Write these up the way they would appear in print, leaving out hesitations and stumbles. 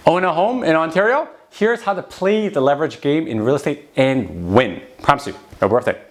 Own a home in Ontario? Here's how to play the leverage game in real estate and win. Promise you, it'll be worth it.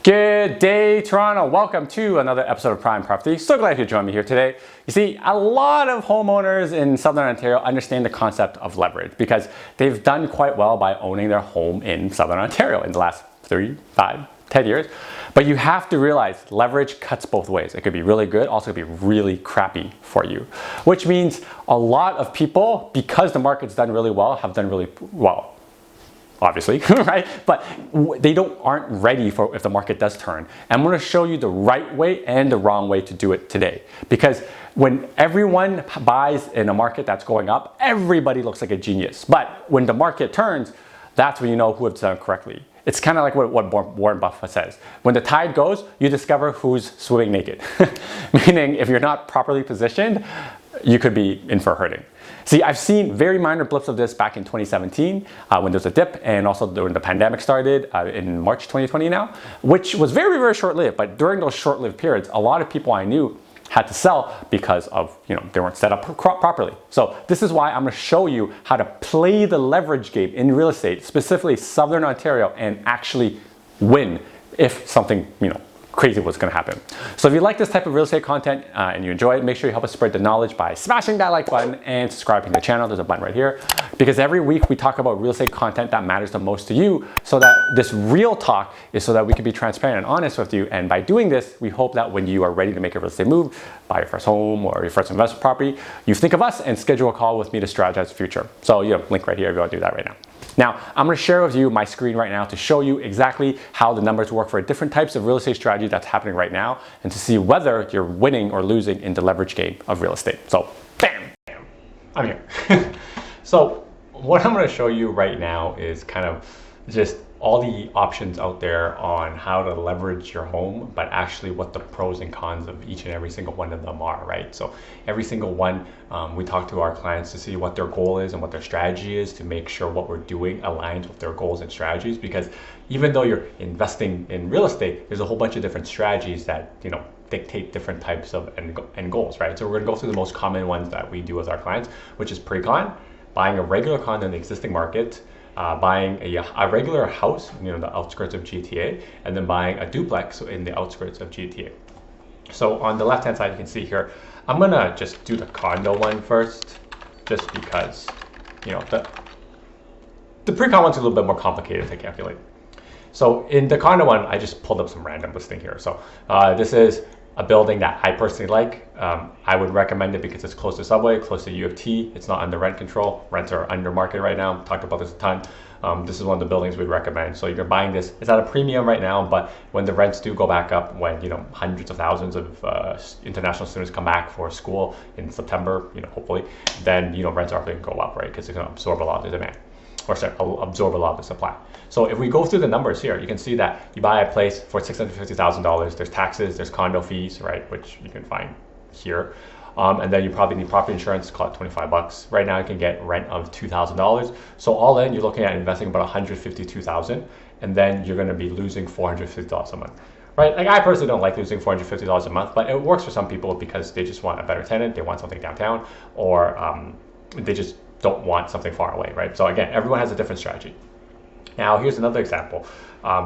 Good day, Toronto. Welcome to another episode of Prime Property. So glad you joined me here today. You see, a lot of homeowners in Southern Ontario understand the concept of leverage because they've done quite well by owning their home in Southern Ontario in the last 3, 5, 10 years. But you have to realize leverage cuts both ways. It could be really good, also could be really crappy for you. Which means a lot of people, because the market's done really well, have done really well. Obviously, right? But they aren't ready for if the market does turn. And I'm gonna show you the right way and the wrong way to do it today. Because when everyone buys in a market that's going up, everybody looks like a genius. But when the market turns, that's when you know who has done it correctly. It's kind of like what Warren Buffett says. When the tide goes, you discover who's swimming naked. Meaning, if you're not properly positioned, you could be in for hurting. See, I've seen very minor blips of this back in 2017 when there was a dip, and also when the pandemic started in March 2020 now, which was very, very short-lived. But during those short-lived periods, a lot of people I knew had to sell because of, they weren't set up properly. So this is why I'm gonna show you how to play the leverage game in real estate, specifically Southern Ontario, and actually win if something, crazy was gonna happen. So if you like this type of real estate content and you enjoy it, make sure you help us spread the knowledge by smashing that like button and subscribing to the channel. There's a button right here. Because every week we talk about real estate content that matters the most to you, so that this real talk is so that we can be transparent and honest with you. And by doing this, we hope that when you are ready to make a real estate move, buy your first home or your first investment property, you think of us and schedule a call with me to strategize the future. So link right here if you want to do that right now. Now, I'm going to share with you my screen right now to show you exactly how the numbers work for different types of real estate strategy that's happening right now, and to see whether you're winning or losing in the leverage game of real estate. So, bam, I'm here. So, what I'm going to show you right now is kind of just all the options out there on how to leverage your home, but actually what the pros and cons of each and every single one of them are, right? So every single one, we talk to our clients to see what their goal is and what their strategy is to make sure what we're doing aligns with their goals and strategies. Because even though you're investing in real estate, there's a whole bunch of different strategies that, dictate different types of end goals, right? So we're gonna go through the most common ones that we do with our clients, which is pre-con, buying a regular condo in the existing market, buying a regular house, the outskirts of GTA, and then buying a duplex in the outskirts of GTA. So on the left-hand side, you can see here, I'm gonna just do the condo one first, just because, the pre-con one's a little bit more complicated to calculate. So in the condo one, I just pulled up some random listing here. So this is a building that I personally like. I would recommend it because it's close to Subway, close to U of T. It's not under rent control. Rents are under market right now. Talked about this a ton. This is one of the buildings we'd recommend. So you're buying this. It's at a premium right now, but when the rents do go back up, when hundreds of thousands of international students come back for school in September, hopefully, then rents are going to go up, right? Because it's going to absorb a lot of the demand, or sorry, absorb a lot of the supply. So if we go through the numbers here, you can see that you buy a place for $650,000. There's taxes, there's condo fees, right, which you can find here. And then you probably need property insurance, call it $25. Right now you can get rent of $2,000. So all in, you're looking at investing about $152,000, and then you're gonna be losing $450 a month. Right, like I personally don't like losing $450 a month, but it works for some people because they just want a better tenant, they want something downtown, or they just don't want something far away, right? So again, everyone has a different strategy. Now, here's another example.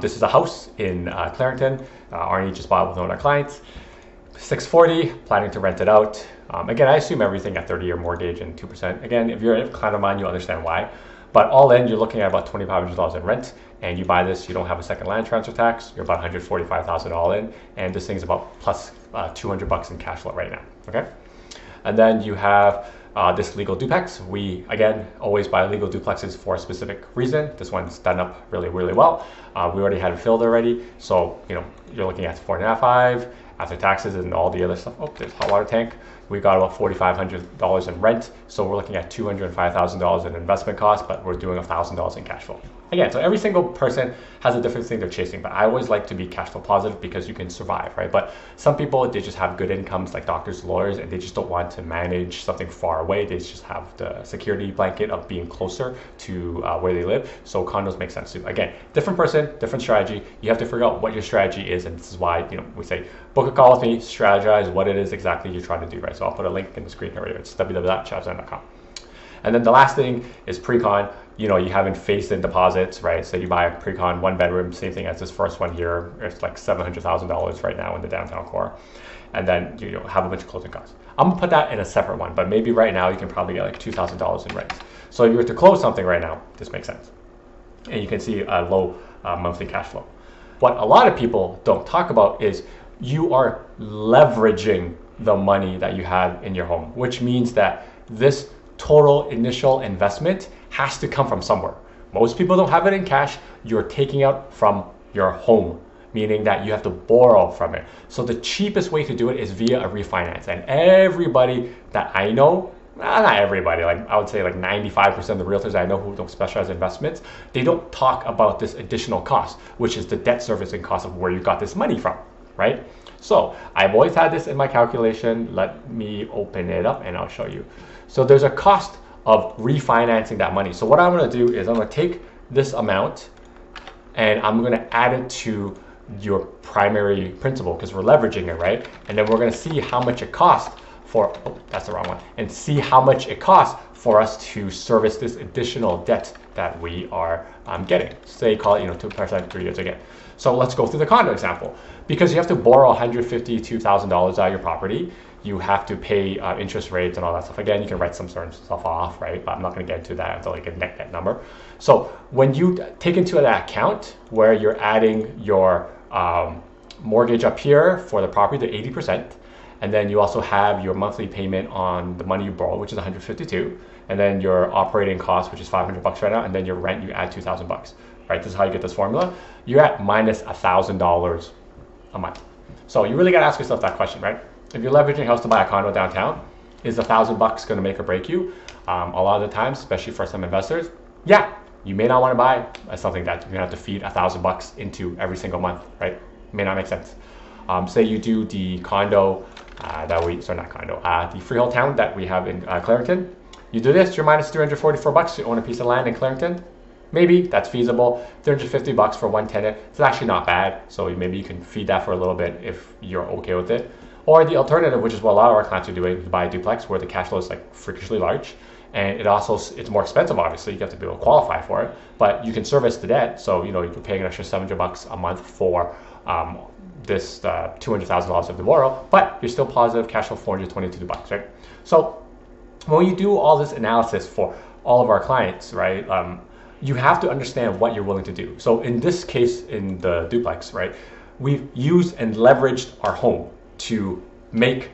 This is a house in Clarington. Arnie just bought with one of our clients. $640, planning to rent it out. Again, I assume everything at 30-year mortgage and 2%. Again, if you're a client of mine, you understand why. But all in, you're looking at about $2,500 in rent, and you buy this, you don't have a second land transfer tax, you're about $145,000 all in, and this thing's about plus $200 in cash flow right now, okay? And then you have this legal duplex. We, again, always buy legal duplexes for a specific reason. This one's done up really, really well. We already had it filled already. So, you're looking at 4.5 after taxes and all the other stuff. Oh, there's a hot water tank. We got about $4,500 in rent. So we're looking at $205,000 in investment costs, but we're doing $1,000 in cash flow. Again, so every single person has a different thing they're chasing, but I always like to be cash flow positive because you can survive, right? But some people, they just have good incomes like doctors, lawyers, and they just don't want to manage something far away. They just have the security blanket of being closer to where they live. So condos make sense too. Again, different person, different strategy. You have to figure out what your strategy is, and this is why we say book a call with me, strategize what it is exactly you're trying to do, right? So So I'll put a link in the screen here. It's www.chavzan.com. And then the last thing is pre-con. You know, you haven't phased in deposits, right? So you buy a pre-con 1-bedroom, same thing as this first one here. It's like $700,000 right now in the downtown core. And then you have a bunch of closing costs. I'm gonna put that in a separate one, but maybe right now you can probably get like $2,000 in rents. So if you were to close something right now, this makes sense. And you can see a low monthly cash flow. What a lot of people don't talk about is you are leveraging the money that you have in your home, which means that this total initial investment has to come from somewhere. Most people don't have it in cash. You're taking out from your home, meaning that you have to borrow from it. So the cheapest way to do it is via a refinance. And everybody that I know, not everybody, like I would say like 95% of the realtors I know who don't specialize in investments, they don't talk about this additional cost, which is the debt servicing cost of where you got this money from, right? So I've always had this in my calculation. Let me open it up and I'll show you. So there's a cost of refinancing that money. So what I'm gonna do is I'm gonna take this amount and I'm gonna add it to your primary principal because we're leveraging it, right? And then we're gonna see how much it costs for, oh, that's the wrong one, and see how much it costs for us to service this additional debt that we are getting. Say, call it, 2% 3 years again. So let's go through the condo example. Because you have to borrow $152,000 out of your property, you have to pay interest rates and all that stuff. Again, you can write some certain stuff off, right? But I'm not going to get into that until like a net number. So when you take into that account where you're adding your mortgage up here for the property to 80%, and then you also have your monthly payment on the money you borrow, which is $152, and then your operating cost, which is $500 right now, and then your rent, you add $2,000, right? This is how you get this formula. You're at minus $1,000 a month. So you really got to ask yourself that question, right? If you're leveraging a house to buy a condo downtown, is $1,000 going to make or break you? A lot of the times, especially for some investors, yeah, you may not want to buy something that you're going to have to feed $1,000 into every single month, right? It may not make sense. Say you do the condo the freehold town that we have in Clarington. You do this, you're minus $344. You own a piece of land in Clarington. Maybe that's feasible. $350 for one tenant. It's actually not bad. So maybe you can feed that for a little bit if you're okay with it. Or the alternative, which is what a lot of our clients are doing, is buy a duplex where the cash flow is like freakishly large. And it's more expensive, obviously. You have to be able to qualify for it. But you can service the debt. So, you're paying an extra $700 a month for this $200,000 of the borrow, but you're still positive cash flow $422, right? So when you do all this analysis for all of our clients, right, you have to understand what you're willing to do. So in this case, in the duplex, right, we've used and leveraged our home to make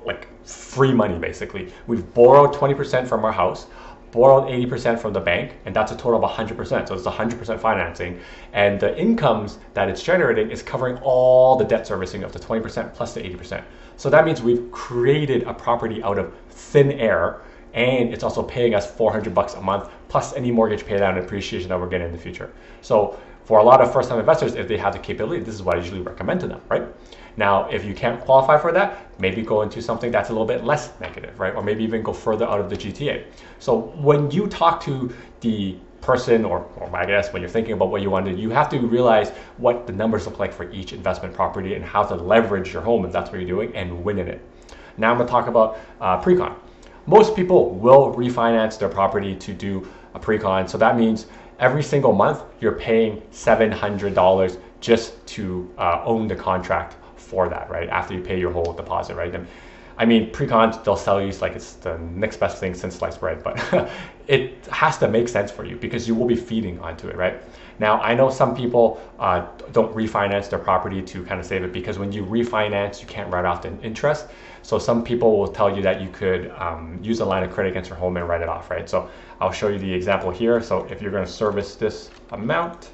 like free money, basically. We've borrowed 20% from our house, borrowed 80% from the bank, and that's a total of 100%. So it's 100% financing. And the incomes that it's generating is covering all the debt servicing of the 20% plus the 80%. So that means we've created a property out of thin air, and it's also paying us $400 a month plus any mortgage pay down and appreciation that we're getting in the future. So for a lot of first-time investors, if they have the capability, this is what I usually recommend to them, right? Now, if you can't qualify for that, maybe go into something that's a little bit less negative, right? Or maybe even go further out of the GTA. So when you talk to the person, or I guess when you're thinking about what you want to do, you have to realize what the numbers look like for each investment property and how to leverage your home if that's what you're doing and win in it. Now I'm going to talk about pre-con. Most people will refinance their property to do a pre-con. So that means every single month you're paying $700 just to own the contract for that, right? After you pay your whole deposit, right? I mean, pre-cons, they'll sell you like it's the next best thing since sliced bread, but it has to make sense for you because you will be feeding onto it, right? Now, I know some people don't refinance their property to kind of save it because when you refinance, you can't write off the interest. So some people will tell you that you could use a line of credit against your home and write it off, right? So I'll show you the example here. So if you're going to service this amount,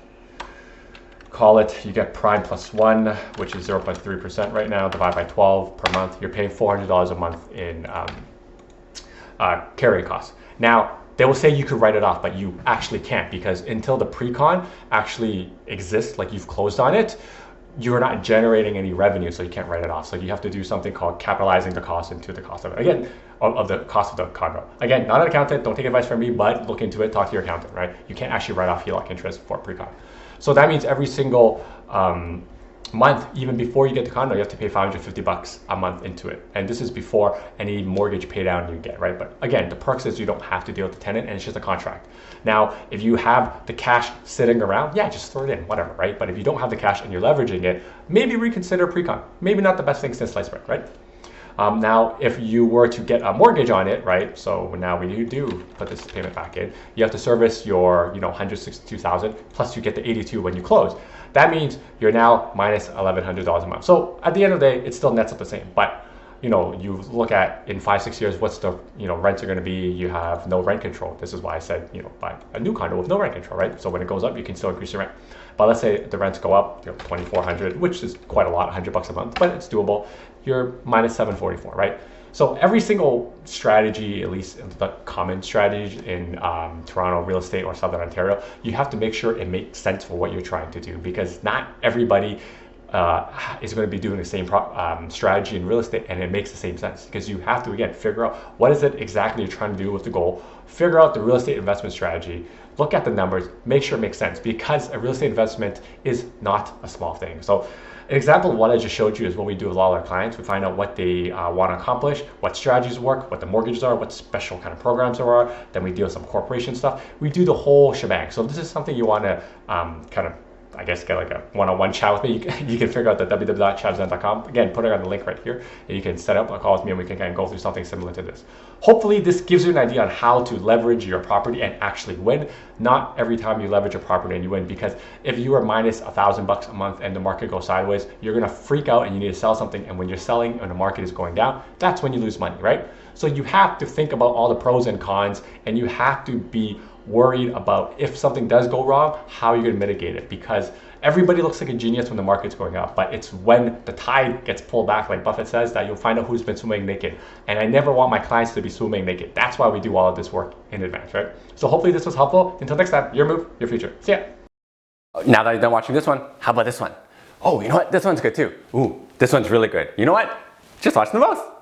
call it, you get prime plus 1, which is 0.3% right now, divide by 12 per month. You're paying $400 a month in carrying costs. Now, they will say you could write it off, but you actually can't because until the pre-con actually exists, like you've closed on it, you're not generating any revenue, so you can't write it off. So you have to do something called capitalizing the cost into the cost of it. Again, of the cost of the condo. Again, not an accountant, don't take advice from me, but look into it, talk to your accountant, right? You can't actually write off HELOC interest for pre-con. So that means every single month, even before you get the condo, you have to pay $550 a month into it. And this is before any mortgage pay down you get, right? But again, the perks is you don't have to deal with the tenant and it's just a contract. Now, if you have the cash sitting around, yeah, just throw it in, whatever, right? But if you don't have the cash and you're leveraging it, maybe reconsider pre-con. Maybe not the best thing since sliced bread, right? Now, if you were to get a mortgage on it, right? So now when you do put this payment back in, you have to service your, 162,000 plus you get the 82 when you close. That means you're now minus $1,100 a month. So at the end of the day, it still nets up the same. But you look at in 5-6 years, what's the rents are going to be. You have no rent control. This is why I said buy a new condo with no rent control, right? So when it goes up, you can still increase your rent. But let's say the rents go up, $2,400, which is quite a lot, $100 a month, but it's doable. You're minus $744, right? So every single strategy, at least the common strategy in Toronto real estate or Southern Ontario, you have to make sure it makes sense for what you're trying to do, because not everybody is going to be doing the same strategy in real estate and it makes the same sense, because you have to, again, figure out what is it exactly you're trying to do with the goal, figure out the real estate investment strategy, look at the numbers, make sure it makes sense, because a real estate investment is not a small thing. So an example of what I just showed you is what we do with all our clients. We find out what they want to accomplish, what strategies work, what the mortgages are, what special kind of programs there are. Then we deal with some corporation stuff. We do the whole shebang. So if this is something you want to kind of, I guess, get like a one-on-one chat with me, you can figure out the www.chavzan.com. Again, put it on the link right here, and you can set up a call with me and we can kind of go through something similar to this. Hopefully this gives you an idea on how to leverage your property and actually win. Not every time you leverage a property and you win, because if you are minus $1,000 a month and the market goes sideways, you're gonna freak out and you need to sell something. And when you're selling and the market is going down, that's when you lose money, right? So you have to think about all the pros and cons, and you have to be worried about if something does go wrong, how you're going to mitigate it, because everybody looks like a genius when the market's going up, but it's when the tide gets pulled back, like Buffett says, that you'll find out who's been swimming naked. And I never want my clients to be swimming naked. That's why we do all of this work in advance, right? So hopefully this was helpful. Until next time, your move, your future. See ya. Now that you're done watching this one, how about this one? Oh, you know what? This one's good too. Ooh, this one's really good. You know what? Just watch them both.